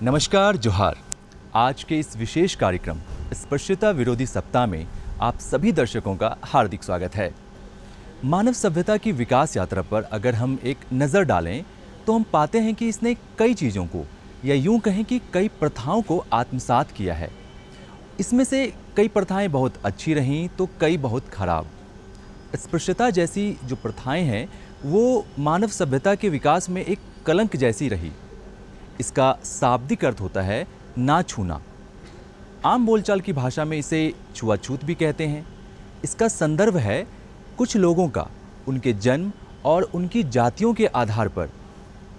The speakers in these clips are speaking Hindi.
नमस्कार, जोहार। आज के इस विशेष कार्यक्रम स्पर्शता विरोधी सप्ताह में आप सभी दर्शकों का हार्दिक स्वागत है। मानव सभ्यता की विकास यात्रा पर अगर हम एक नज़र डालें तो हम पाते हैं कि इसने कई चीज़ों को, या यूं कहें कि कई प्रथाओं को आत्मसात किया है। इसमें से कई प्रथाएं बहुत अच्छी रहीं तो कई बहुत खराब। स्पर्शता जैसी जो प्रथाएं हैं वो मानव सभ्यता के विकास में एक कलंक जैसी रही। इसका शाब्दिक अर्थ होता है ना छूना। आम बोलचाल की भाषा में इसे छुआछूत भी कहते हैं। इसका संदर्भ है कुछ लोगों का उनके जन्म और उनकी जातियों के आधार पर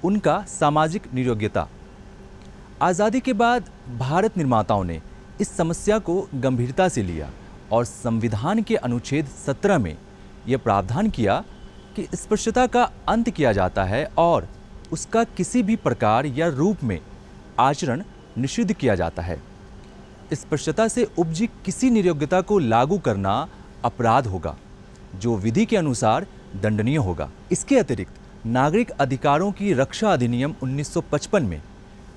उनका सामाजिक नियोग्यता। आज़ादी के बाद भारत निर्माताओं ने इस समस्या को गंभीरता से लिया और संविधान के अनुच्छेद 17 में यह प्रावधान किया कि स्पर्शता का अंत किया जाता है और उसका किसी भी प्रकार या रूप में आचरण निषिद्ध किया जाता है। स्पर्शता से उपजी किसी नियोग्यता को लागू करना अपराध होगा जो विधि के अनुसार दंडनीय होगा। इसके अतिरिक्त नागरिक अधिकारों की रक्षा अधिनियम 1955 में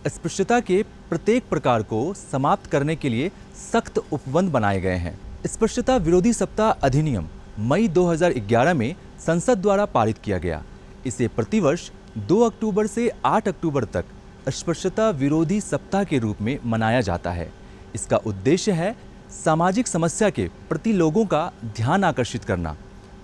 स्पर्शता के प्रत्येक प्रकार को समाप्त करने के लिए सख्त उपबंध बनाए गए हैं। स्पर्शता विरोधी सप्ताह अधिनियम मई 2011 में संसद द्वारा पारित किया गया। इसे प्रतिवर्ष 2 अक्टूबर से 8 अक्टूबर तक स्पर्शता विरोधी सप्ताह के रूप में मनाया जाता है। इसका उद्देश्य है सामाजिक समस्या के प्रति लोगों का ध्यान आकर्षित करना,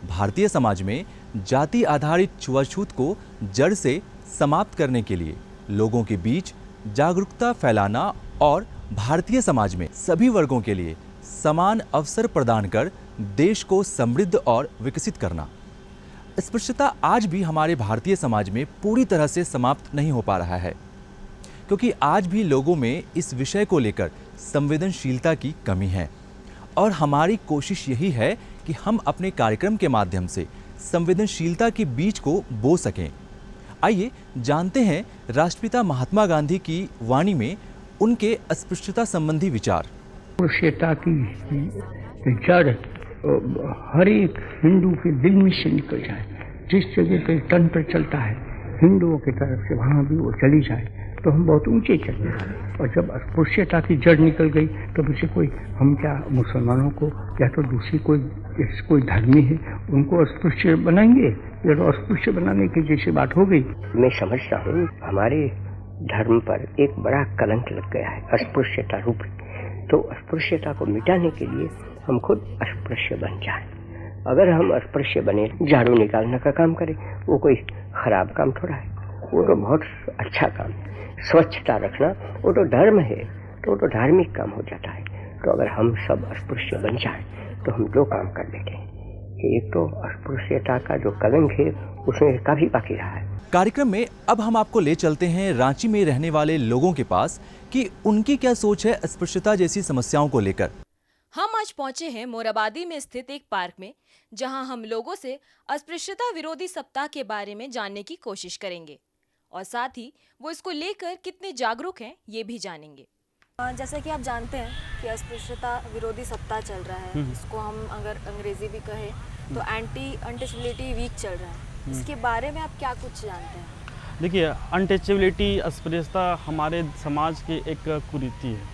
भारतीय समाज में जाति आधारित छुआछूत को जड़ से समाप्त करने के लिए लोगों के बीच जागरूकता फैलाना और भारतीय समाज में सभी वर्गों के लिए समान अवसर प्रदान कर देश को समृद्ध और विकसित करना। स्पर्शता आज भी हमारे भारतीय समाज में पूरी तरह से समाप्त नहीं हो पा रहा है, क्योंकि आज भी लोगों में इस विषय को लेकर संवेदनशीलता की कमी है और हमारी कोशिश यही है कि हम अपने कार्यक्रम के माध्यम से संवेदनशीलता के बीज को बो सकें। आइए जानते हैं राष्ट्रपिता महात्मा गांधी की वाणी में उनके अस्पृश्यता संबंधी विचार। अस्पृश्यता की जड़ हर एक हिंदू के दिल में से निकल जाए। जिस जगह पे तन पर चलता है हिंदुओं की तरफ से वहाँ भी वो चली जाए तो हम बहुत ऊंचे चले जाए। और जब अस्पृश्यता की जड़ निकल गई तो मुझे कोई, हम क्या मुसलमानों को या तो दूसरी कोई धर्मी है उनको अस्पृश्य बनाएंगे? या तो अस्पृश्य बनाने की जैसी बात हो गई। मैं समझता हूँ हमारे धर्म पर एक बड़ा कलंक लग गया है अस्पृश्यता रूप। तो अस्पृश्यता को मिटाने के लिए हम खुद अस्पृश्य बन जाए। अगर हम अस्पृश्य बने, झाड़ू निकालने का काम करें, वो कोई खराब काम थोड़ा है, वो तो बहुत अच्छा काम है। स्वच्छता रखना वो तो धर्म है, तो वो तो धार्मिक काम हो जाता है। तो अगर हम सब अस्पृश्य बन जाए तो हम दो काम कर लेते हैं कि एक तो अस्पृश्यता का जो कलंक है उसमें काफी बाकी रहा है। कार्यक्रम में अब हम आपको ले चलते हैं रांची में रहने वाले लोगों के पास कि उनकी क्या सोच है स्पर्शता जैसी समस्याओं को लेकर। हम आज पहुंचे हैं मोराबादी में स्थित एक पार्क में, जहां हम लोगों से अस्पृश्यता विरोधी सप्ताह के बारे में जानने की कोशिश करेंगे और साथ ही वो इसको लेकर कितने जागरूक हैं ये भी जानेंगे। जैसा कि आप जानते हैं कि अस्पृश्यता विरोधी सप्ताह चल रहा है। इसको हम अगर अंग्रेजी भी कहें तो एंटी अनटचेबिलिटी वीक चल रहा है। इसके बारे में आप क्या कुछ जानते हैं? देखिए, अनटचेबिलिटी अस्पृश्यता हमारे समाज की एक कुरीति है।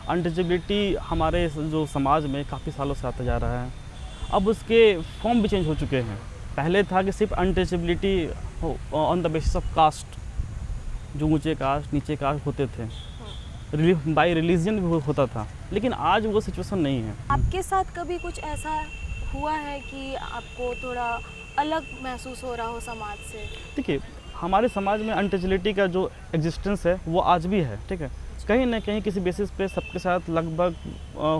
अनटचेबिलिटी हमारे जो समाज में काफ़ी सालों से आता जा रहा है। अब उसके फॉर्म भी चेंज हो चुके हैं। पहले था कि सिर्फ untouchability on the basis of caste, जो ऊंचे कास्ट नीचे कास्ट होते थे, बाय रिलीजन भी होता था, लेकिन आज वो सिचुएशन नहीं है। आपके साथ कभी कुछ ऐसा हुआ है कि आपको थोड़ा अलग महसूस हो रहा हो समाज से? देखिए, हमारे समाज में अनटचेबिलिटी का जो एग्जिस्टेंस है वो आज भी है, ठीक है। कहीं ना कहीं किसी बेसिस पे सबके साथ लगभग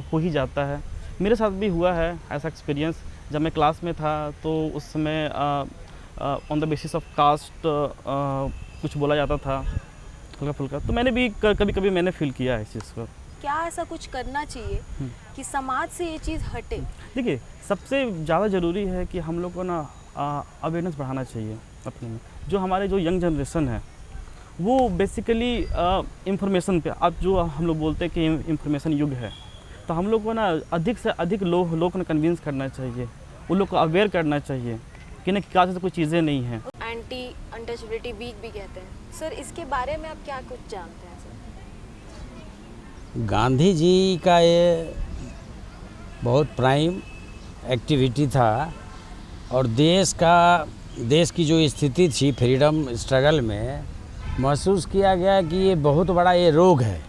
हो ही जाता है। मेरे साथ भी हुआ है ऐसा एक्सपीरियंस। जब मैं क्लास में था तो उस समय on the basis of caste कुछ बोला जाता था हल्का फुल्का, तो मैंने भी कभी कभी मैंने फील किया है इस चीज़ को। क्या ऐसा कुछ करना चाहिए कि समाज से ये चीज़ हटे? देखिए, सबसे ज़्यादा ज़रूरी है कि हम लोग को ना अवेयरनेस बढ़ाना चाहिए अपने में। जो हमारे जो यंग जनरेशन है वो बेसिकली इंफॉर्मेशन पे, अब जो हम लोग बोलते हैं कि इंफॉर्मेशन युग है, तो हम लोग को ना अधिक से अधिक लोग को कन्विंस करना चाहिए, उन लोग को अवेयर करना चाहिए कि ना क्या कोई चीज़ें नहीं हैं। एंटी अनटचेबिलिटी वीक भी कहते हैं। सर, इसके बारे में आप क्या कुछ जानते हैं? गांधी जी का ये बहुत प्राइम एक्टिविटी था और देश की जो स्थिति थी फ्रीडम स्ट्रगल में महसूस किया गया कि ये बहुत बड़ा ये रोग है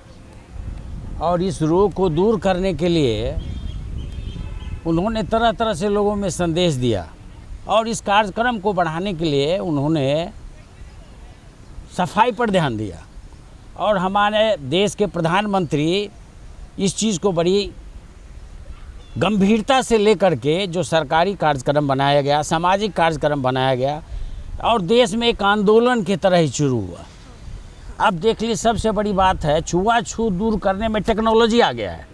और इस रोग को दूर करने के लिए उन्होंने तरह तरह से लोगों में संदेश दिया और इस कार्यक्रम को बढ़ाने के लिए उन्होंने सफाई पर ध्यान दिया और हमारे देश के प्रधानमंत्री इस चीज़ को बड़ी गंभीरता से लेकर के जो सरकारी कार्यक्रम बनाया गया, सामाजिक कार्यक्रम बनाया गया और देश में एक आंदोलन की तरह ही शुरू हुआ। अब देख लीजिए सबसे बड़ी बात है छुआछूत दूर करने में टेक्नोलॉजी आ गया है।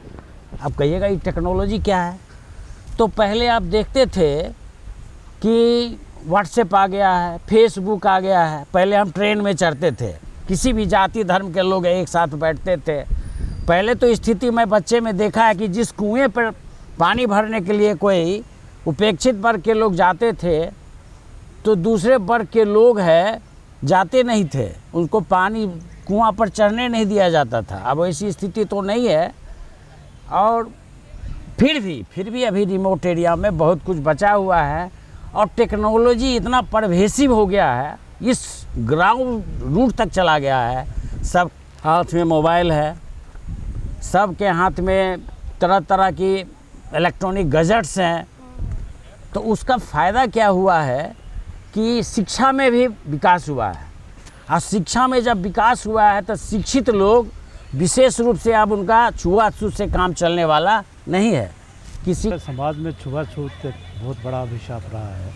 अब कहिएगा ये टेक्नोलॉजी क्या है? तो पहले आप देखते थे कि व्हाट्सएप आ गया है, फेसबुक आ गया है। पहले हम ट्रेन में चढ़ते थे, किसी भी जाति धर्म के लोग एक साथ बैठते थे। पहले तो स्थिति मैं बच्चे में देखा है कि जिस कुएं पर पानी भरने के लिए कोई उपेक्षित वर्ग के लोग जाते थे तो दूसरे वर्ग के लोग हैं जाते नहीं थे, उनको पानी कुआं पर चढ़ने नहीं दिया जाता था। अब ऐसी स्थिति तो नहीं है और फिर भी अभी रिमोट एरिया में बहुत कुछ बचा हुआ है और टेक्नोलॉजी इतना परवेसिव हो गया है, इस ग्राउंड रूट तक चला गया है। सब हाथ में मोबाइल है, सब के हाथ में तरह तरह की इलेक्ट्रॉनिक गैजेट्स हैं। तो उसका फ़ायदा क्या हुआ है कि शिक्षा में भी विकास हुआ है और शिक्षा में जब विकास हुआ है तो शिक्षित लोग विशेष रूप से अब उनका छुआछूत से काम चलने वाला नहीं है। किसी समाज में छुआछूत एक बहुत बड़ा अभिशाप रहा है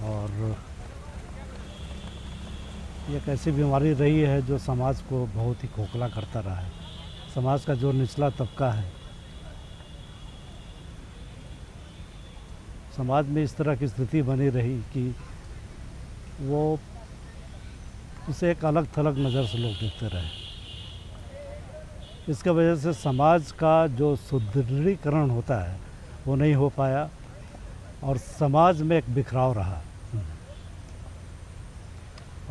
और ये एक ऐसी बीमारी रही है जो समाज को बहुत ही खोखला करता रहा है। समाज का जो निचला तबका है, समाज में इस तरह की स्थिति बनी रही कि वो उसे एक अलग थलग नज़र से लोग देखते रहे। इसके वजह से समाज का जो सुदृढ़ीकरण होता है वो नहीं हो पाया और समाज में एक बिखराव रहा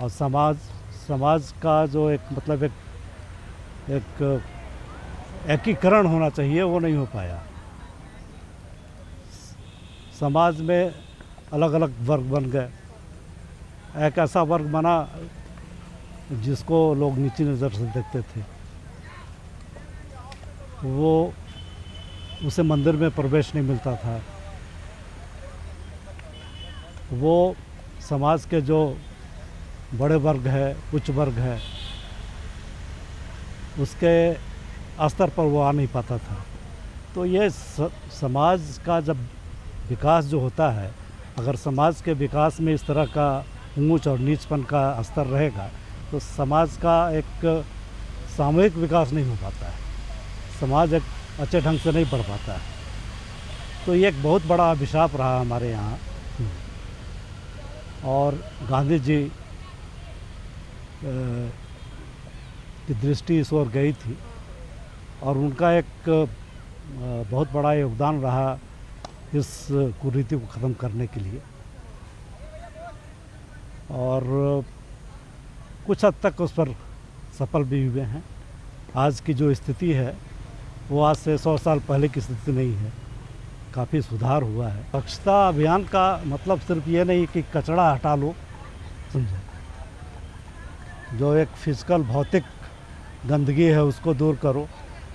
और समाज का जो एक मतलब एक एकीकरण होना चाहिए वो नहीं हो पाया। समाज में अलग अलग वर्ग बन गए। एक ऐसा वर्ग बना जिसको लोग नीची नज़र से देखते थे, वो उसे मंदिर में प्रवेश नहीं मिलता था। वो समाज के जो बड़े वर्ग है, उच्च वर्ग है, उसके स्तर पर वो आ नहीं पाता था। तो ये समाज का जब विकास जो होता है, अगर समाज के विकास में इस तरह का ऊंच और नीचपन का स्तर रहेगा तो समाज का एक सामूहिक विकास नहीं हो पाता है, समाज एक अच्छे ढंग से नहीं बढ़ पाता है। तो ये एक बहुत बड़ा अभिशाप रहा हमारे यहाँ और गांधी जी की दृष्टि इस ओर गई थी और उनका एक बहुत बड़ा योगदान रहा इस कुरीति को ख़त्म करने के लिए और कुछ हद तक उस पर सफल भी हुए हैं। आज की जो स्थिति है वो आज से 100 साल पहले की स्थिति नहीं है, काफ़ी सुधार हुआ है। स्वच्छता अभियान का मतलब सिर्फ ये नहीं कि कचरा हटा लो, समझे, जो एक फिजिकल भौतिक गंदगी है उसको दूर करो,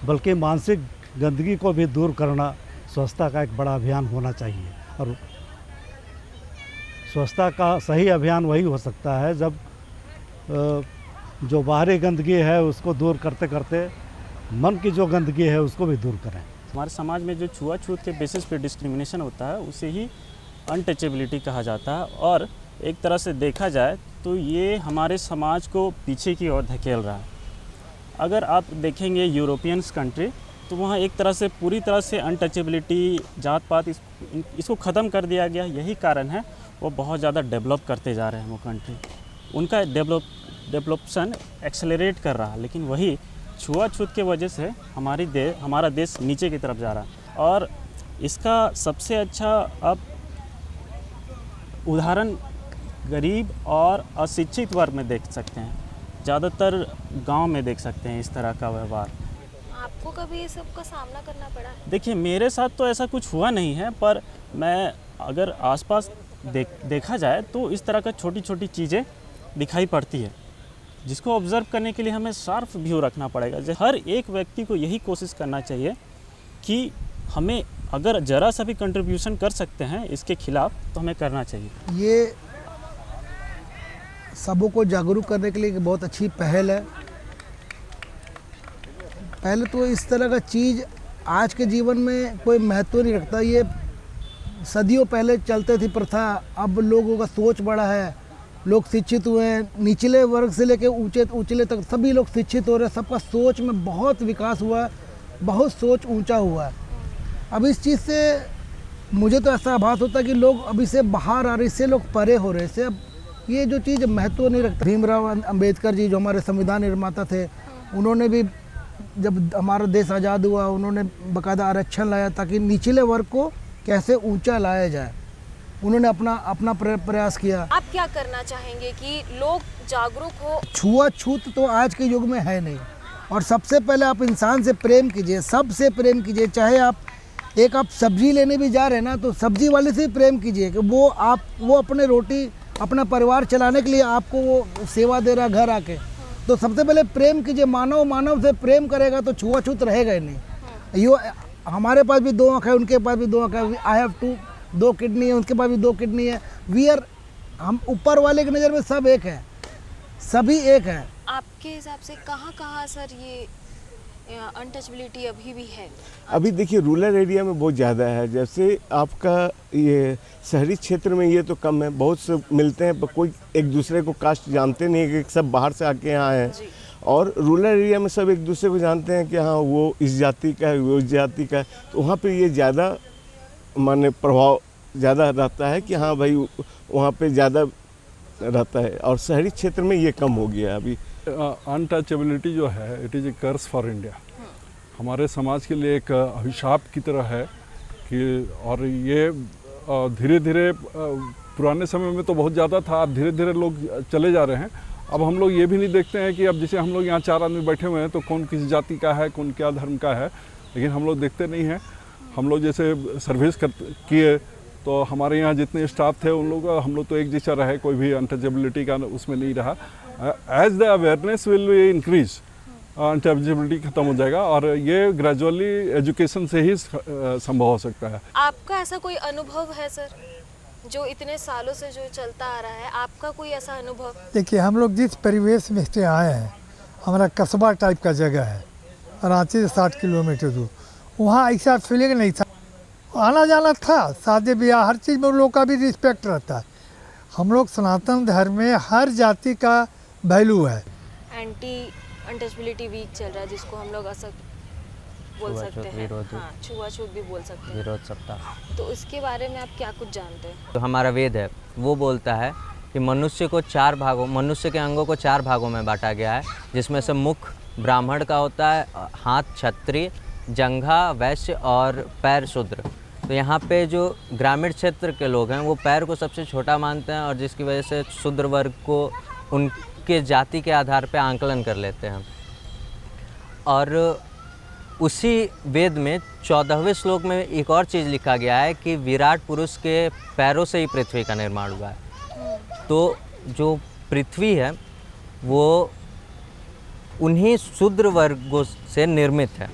बल्कि मानसिक गंदगी को भी दूर करना स्वच्छता का एक बड़ा अभियान होना चाहिए। और स्वच्छता का सही अभियान वही हो सकता है जब जो बाहरी गंदगी है उसको दूर करते करते मन की जो गंदगी है उसको भी दूर करें। हमारे समाज में जो छुआछूत के बेसिस पे डिस्क्रिमिनेशन होता है उसे ही अनटचेबिलिटी कहा जाता है और एक तरह से देखा जाए तो ये हमारे समाज को पीछे की ओर धकेल रहा है। अगर आप देखेंगे यूरोपियंस कंट्री तो वहाँ एक तरह से पूरी तरह से अनटचेबिलिटी, जात पात इसको ख़त्म कर दिया गया। यही कारण है वो बहुत ज़्यादा डेवलप करते जा रहे हैं वो कंट्री, उनका डेवलप्शन एक्सेलरेट कर रहा है। लेकिन वही छुआछूत के वजह से हमारा देश नीचे की तरफ जा रहा है। और इसका सबसे अच्छा अब उदाहरण गरीब और अशिक्षित वर्ग में देख सकते हैं। ज़्यादातर गांव में देख सकते हैं इस तरह का व्यवहार। आपको कभी ये सब का सामना करना पड़ा है? देखिए, मेरे साथ तो ऐसा कुछ हुआ नहीं है, पर मैं अगर आसपास देखा जाए तो इस तरह का छोटी छोटी चीज़ें दिखाई पड़ती है, जिसको ऑब्ज़र्व करने के लिए हमें शार्प व्यू रखना पड़ेगा। हर एक व्यक्ति को यही कोशिश करना चाहिए कि हमें अगर ज़रा सा भी कंट्रीब्यूशन कर सकते हैं इसके खिलाफ तो हमें करना चाहिए। ये सबों को जागरूक करने के लिए एक बहुत अच्छी पहल है। पहले तो इस तरह का चीज़ आज के जीवन में कोई महत्व नहीं रखता। ये सदियों पहले चलते थी प्रथा। अब लोगों का सोच बड़ा है, लोग शिक्षित हुए हैं, निचले वर्ग से लेकर ऊंचे तक सभी लोग शिक्षित हो रहे हैं। सबका सोच में बहुत विकास हुआ है, बहुत सोच ऊंचा हुआ है। अब इस चीज़ से मुझे तो ऐसा आभास होता है कि लोग अभी से बाहर आ रहे, इससे लोग परे हो रहे। इससे अब ये जो चीज़ महत्व नहीं रखता। भीमराव अंबेडकर जी जो हमारे संविधान निर्माता थे, उन्होंने भी जब हमारा देश आज़ाद हुआ उन्होंने बाकायदा आरक्षण लाया ताकि निचले वर्ग को कैसे ऊंचा लाया जाए। उन्होंने अपना प्रयास किया। आप क्या करना चाहेंगे कि लोग जागरूक हो? छुआछूत तो आज के युग में है नहीं। और सबसे पहले आप इंसान से प्रेम कीजिए, सबसे प्रेम कीजिए। चाहे आप सब्जी लेने भी जा रहे हैं ना, तो सब्जी वाले से प्रेम कीजिए कि वो अपने रोटी अपना परिवार चलाने के लिए आपको वो सेवा दे रहा घर आके। तो सबसे पहले प्रेम कीजिए। मानव से प्रेम करेगा तो छुआछूत रहेगा ही नहीं। यो हमारे पास भी 2 आँख है, उनके पास भी 2 आँख है। आई हैव 2 किडनी है, उनके पास भी 2 किडनी है। हम ऊपर वाले की नज़र में सब एक है, सभी एक है। आपके हिसाब से कहाँ सर ये अनटचबिलिटी अभी भी है? अभी देखिए, रूरल एरिया में बहुत ज़्यादा है। जैसे आपका ये शहरी क्षेत्र में ये तो कम है, बहुत से मिलते हैं पर कोई एक दूसरे को कास्ट जानते नहीं है कि सब बाहर से आके यहाँ आए हैं। और रूरल एरिया में सब एक दूसरे को जानते हैं कि हाँ वो इस जाति का है, वो इस जाति का है। तो वहाँ पे ये ज़्यादा माने प्रभाव ज़्यादा रहता है कि हाँ भाई वहाँ पे ज़्यादा रहता है। और शहरी क्षेत्र में ये कम हो गया है अभी। अनटचेबिलिटी जो है, it is a curse for India. हमारे समाज के लिए एक अभिशाप की तरह है कि, और ये धीरे धीरे पुराने समय में तो बहुत ज़्यादा था, अब धीरे धीरे लोग चले जा रहे हैं। अब हम लोग ये भी नहीं देखते हैं कि अब जैसे हम लोग यहाँ 4 आदमी बैठे हुए हैं तो कौन किस जाति का है, कौन क्या धर्म का है, लेकिन हम लोग देखते नहीं हैं। हम लोग जैसे सर्विस किए तो हमारे यहाँ जितने स्टाफ थे उन लोग हम लोग तो एक जैसा रहे, कोई भी अनटचेबिलिटी का उसमें नहीं रहा। As the awareness will increase, untouchability खत्म हो जाएगा और ये ग्रेजुअली एजुकेशन से ही संभव हो सकता है। आपका ऐसा कोई अनुभव है सर, जो इतने सालों से जो चलता आ रहा है, आपका कोई ऐसा अनुभव? देखिए, हम लोग जिस परिवेश में से आए हैं, हमारा कस्बा टाइप का जगह है, रांची से 60 किलोमीटर दूर। वहाँ ऐसा फीलिंग नहीं था, आना जाना था, शादी ब्याह हर चीज़ में लोगों का भी रिस्पेक्ट रहता है। हम लोग सनातन धर्म में हर जाति का वैल्यू है। एंटी अनटचबिलिटी वीक चल रहा है, जिसको हम लोग बोल सकते हैं, हाँ, छुआछूत भी बोल सकते हैं, विरोध सप्ताह। तो इसके बारे में आप क्या कुछ जानते हैं? तो हमारा वेद है वो बोलता है कि मनुष्य के अंगों को 4 भागों में बांटा गया है, जिसमें से मुख ब्राह्मण का होता है, हाथ क्षत्रिय, जंघा वैश्य और पैर शूद्र। तो यहाँ पे जो ग्रामीण क्षेत्र के लोग हैं वो पैर को सबसे छोटा मानते हैं और जिसकी वजह से शूद्र वर्ग को उनके जाति के आधार पे आंकलन कर लेते हैं। और उसी वेद में 14वें श्लोक में एक और चीज़ लिखा गया है कि विराट पुरुष के पैरों से ही पृथ्वी का निर्माण हुआ है। तो जो पृथ्वी है वो उन्हीं शूद्र वर्गों से निर्मित है।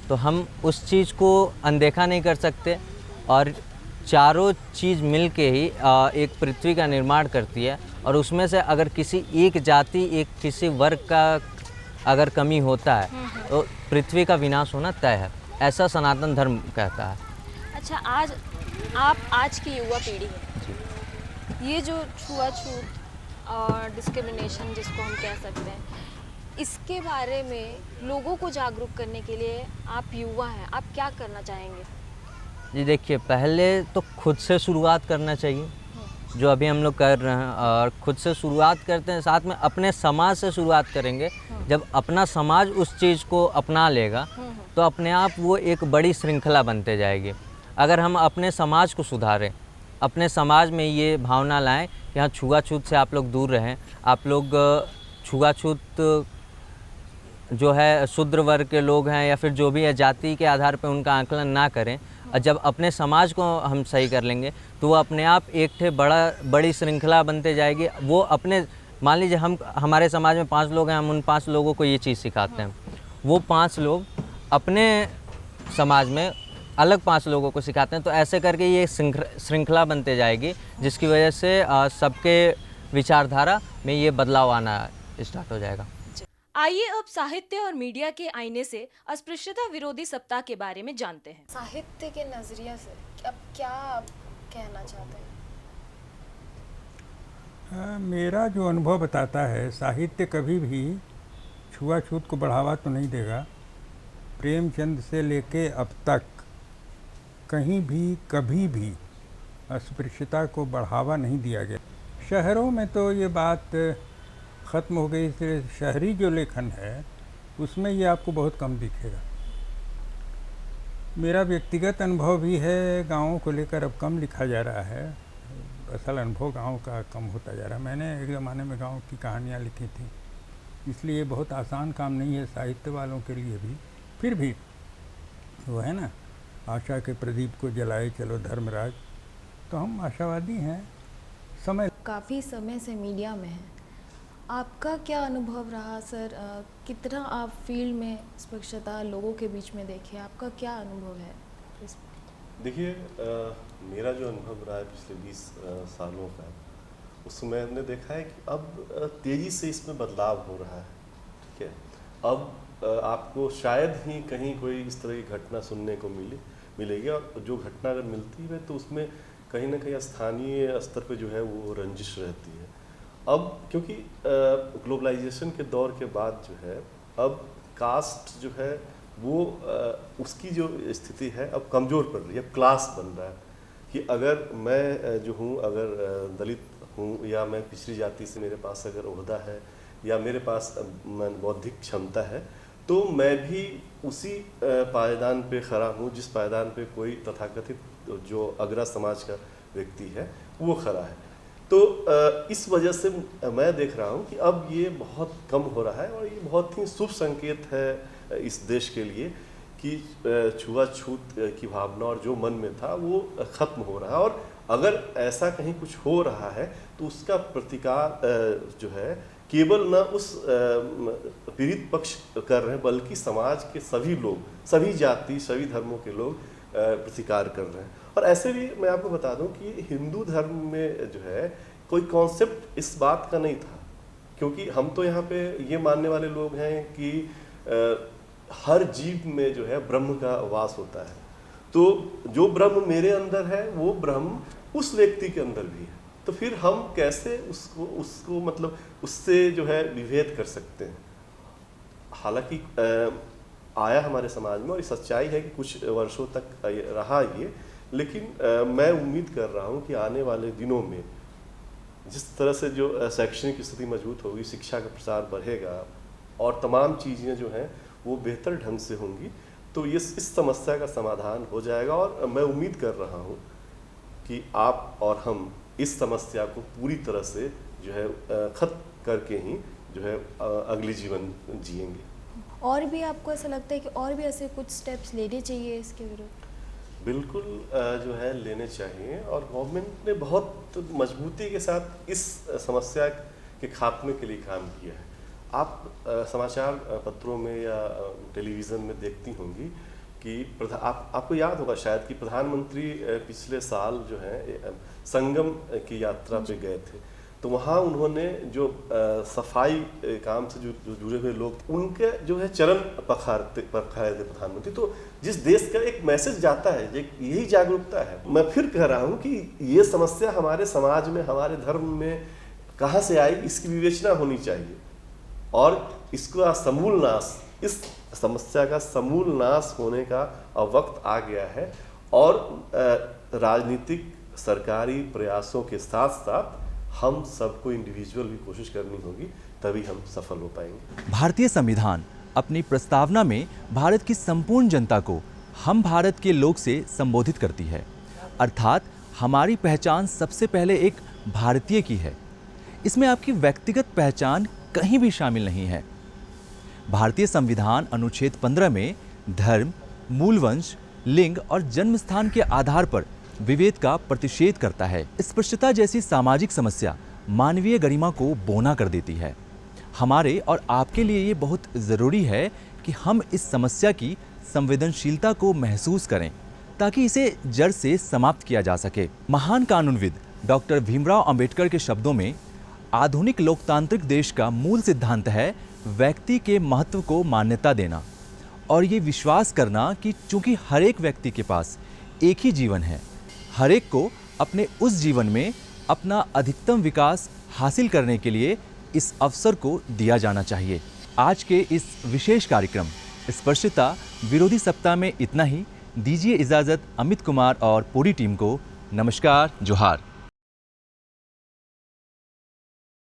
तो हम उस चीज़ को अनदेखा नहीं कर सकते और चारों चीज़ मिल के ही एक पृथ्वी का निर्माण करती है। और उसमें से अगर किसी एक जाति किसी वर्ग का अगर कमी होता है तो पृथ्वी का विनाश होना तय है, ऐसा सनातन धर्म कहता है। अच्छा, आज की युवा पीढ़ी है, ये जो छुआछूत और डिस्क्रिमिनेशन जिसको हम कह सकते हैं, इसके बारे में लोगों को जागरूक करने के लिए आप युवा हैं, आप क्या करना चाहेंगे? जी देखिए, पहले तो खुद से शुरुआत करना चाहिए, जो अभी हम लोग कर रहे हैं, और खुद से शुरुआत करते हैं, साथ में अपने समाज से शुरुआत करेंगे। जब अपना समाज उस चीज़ को अपना लेगा तो अपने आप वो एक बड़ी श्रृंखला बनते जाएगी। अगर हम अपने समाज को सुधारें, अपने समाज में ये भावना लाएं कि हाँ, छुआछूत से आप लोग दूर रहें, आप लोग छुआछूत जो है शूद्र वर्ग के लोग हैं या फिर जो भी है जाति के आधार पर उनका आकलन ना करें, और जब अपने समाज को हम सही कर लेंगे तो वो अपने आप एक बड़ी श्रृंखला बनते जाएगी। वो अपने मान लीजिए हमारे समाज में 5 लोग हैं, हम उन 5 लोगों को ये चीज़ सिखाते हैं, वो 5 लोग अपने समाज में अलग 5 लोगों को सिखाते हैं, तो ऐसे करके ये श्रृंखला बनते जाएगी, जिसकी वजह से सबके विचारधारा में ये बदलाव आना स्टार्ट हो जाएगा। आइए अब साहित्य और मीडिया के आईने से अस्पृश्यता विरोधी सप्ताह के बारे में जानते हैं। साहित्य के नज़रिए से अब क्या आप कहना चाहते हैं? मेरा जो अनुभव बताता है, साहित्य कभी भी छुआछूत को बढ़ावा तो नहीं देगा। प्रेमचंद से लेके अब तक कहीं भी कभी भी अस्पृश्यता को बढ़ावा नहीं दिया गया। शहरों में तो ये बात ख़त्म हो गई, इसलिए शहरी जो लेखन है उसमें ये आपको बहुत कम दिखेगा। मेरा व्यक्तिगत अनुभव भी है, गाँवों को लेकर अब कम लिखा जा रहा है। असल अनुभव गाँव का कम होता जा रहा है। मैंने एक ज़माने में गाँव की कहानियाँ लिखी थी, इसलिए बहुत आसान काम नहीं है साहित्य वालों के लिए भी। फिर भी वो है ना, आशा के प्रदीप को जलाए चलो धर्मराज, तो हम आशावादी हैं। समय काफ़ी समय से मीडिया में है, आपका क्या अनुभव रहा सर? कितना आप फील्ड में अस्पृश्यता लोगों के बीच में देखे, आपका क्या अनुभव है? देखिए, मेरा जो अनुभव रहा है पिछले 20 सालों का, उसमें हमने देखा है कि अब तेज़ी से इसमें बदलाव हो रहा है। ठीक है, अब आपको शायद ही कहीं कोई इस तरह की घटना सुनने को मिलेगी, और जो घटना अगर मिलती है तो उसमें कहीं ना कहीं स्थानीय स्तर पे जो है वो रंजिश रहती है। अब क्योंकि ग्लोबलाइजेशन के दौर के बाद जो है अब कास्ट जो है वो उसकी जो स्थिति है अब कमज़ोर पड़ रही है, अब क्लास बन रहा है कि अगर मैं जो हूँ, अगर दलित हूँ या मैं पिछड़ी जाति से, मेरे पास अगर ओहदा है या मेरे पास बौद्धिक क्षमता है, तो मैं भी उसी पायदान पे खड़ा हूँ जिस पायदान पे कोई तथाकथित जो अग्रा समाज का व्यक्ति है वो खड़ा है। तो इस वजह से मैं देख रहा हूँ कि अब ये बहुत कम हो रहा है, और ये बहुत ही शुभ संकेत है इस देश के लिए कि छुआछूत की भावना और जो मन में था वो ख़त्म हो रहा है। और अगर ऐसा कहीं कुछ हो रहा है तो उसका प्रतिकार जो है केवल न उस पीड़ित पक्ष कर रहे हैं, बल्कि समाज के सभी लोग, सभी जाति, सभी धर्मों के लोग प्रतिकार कर रहे हैं। और ऐसे भी मैं आपको बता दूं कि हिंदू धर्म में जो है कोई कॉन्सेप्ट इस बात का नहीं था, क्योंकि हम तो यहाँ पे ये मानने वाले लोग हैं कि हर जीव में जो है ब्रह्म का वास होता है, तो जो ब्रह्म मेरे अंदर है वो ब्रह्म उस व्यक्ति के अंदर भी है। तो फिर हम कैसे उसको मतलब उससे जो है विभेद कर सकते हैं। हालांकि आया हमारे समाज में, और ये सच्चाई है कि कुछ वर्षों तक रहा ये, लेकिन मैं उम्मीद कर रहा हूँ कि आने वाले दिनों में जिस तरह से जो शैक्षणिक स्थिति मजबूत होगी, शिक्षा का प्रसार बढ़ेगा और तमाम चीज़ें जो हैं वो बेहतर ढंग से होंगी, तो ये इस समस्या का समाधान हो जाएगा। और मैं उम्मीद कर रहा हूँ कि आप और हम इस समस्या को पूरी तरह से जो है खत्म करके ही जो है अगली जीवन जिएंगे। और भी आपको ऐसा लगता है कि और भी ऐसे कुछ स्टेप्स लेने चाहिए इसके विरुद्ध? बिल्कुल जो है लेने चाहिए, और गवर्नमेंट ने बहुत मजबूती के साथ इस समस्या के खात्मे के लिए काम किया है। आप समाचार पत्रों में या टेलीविज़न में देखती होंगी कि आपको याद होगा शायद कि प्रधानमंत्री पिछले साल जो है संगम की यात्रा पे गए थे, तो वहाँ उन्होंने जो सफाई काम से जो जुड़े हुए लोग उनके जो है चरण पखारे थे प्रधानमंत्री। तो जिस देश का एक मैसेज जाता है, यही जागरूकता है। मैं फिर कह रहा हूँ कि ये समस्या हमारे समाज में, हमारे धर्म में कहाँ से आई, इसकी विवेचना होनी चाहिए, और इसका समूल नाश, इस समस्या का समूल नाश होने का अब वक्त आ गया है। और राजनीतिक सरकारी प्रयासों के साथ साथ हम सबको इंडिविजुअल भी कोशिश करनी होगी, तभी हम सफल हो पाएंगे। भारतीय संविधान अपनी प्रस्तावना में भारत की संपूर्ण जनता को हम भारत के लोग से संबोधित करती है, अर्थात हमारी पहचान सबसे पहले एक भारतीय की है। इसमें आपकी व्यक्तिगत पहचान कहीं भी शामिल नहीं है। भारतीय संविधान अनुच्छेद 15 में धर्म, मूलवंश, लिंग और जन्म स्थान के आधार पर विभेद का प्रतिषेध करता है। अस्पृश्यता जैसी सामाजिक समस्या मानवीय गरिमा को बौना कर देती है। हमारे और आपके लिए ये बहुत ज़रूरी है कि हम इस समस्या की संवेदनशीलता को महसूस करें ताकि इसे जड़ से समाप्त किया जा सके। महान कानूनविद डॉक्टर भीमराव अंबेडकर के शब्दों में आधुनिक लोकतांत्रिक देश का मूल सिद्धांत है व्यक्ति के महत्व को मान्यता देना और ये विश्वास करना कि चूंकि हर एक व्यक्ति के पास एक ही जीवन है, हर एक को अपने उस जीवन में अपना अधिकतम विकास हासिल करने के लिए इस अवसर को दिया जाना चाहिए। आज के इस विशेष कार्यक्रम स्पर्श्यता विरोधी सप्ताह में इतना ही। दीजिए इजाज़त अमित कुमार और पूरी टीम को। नमस्कार, जोहार।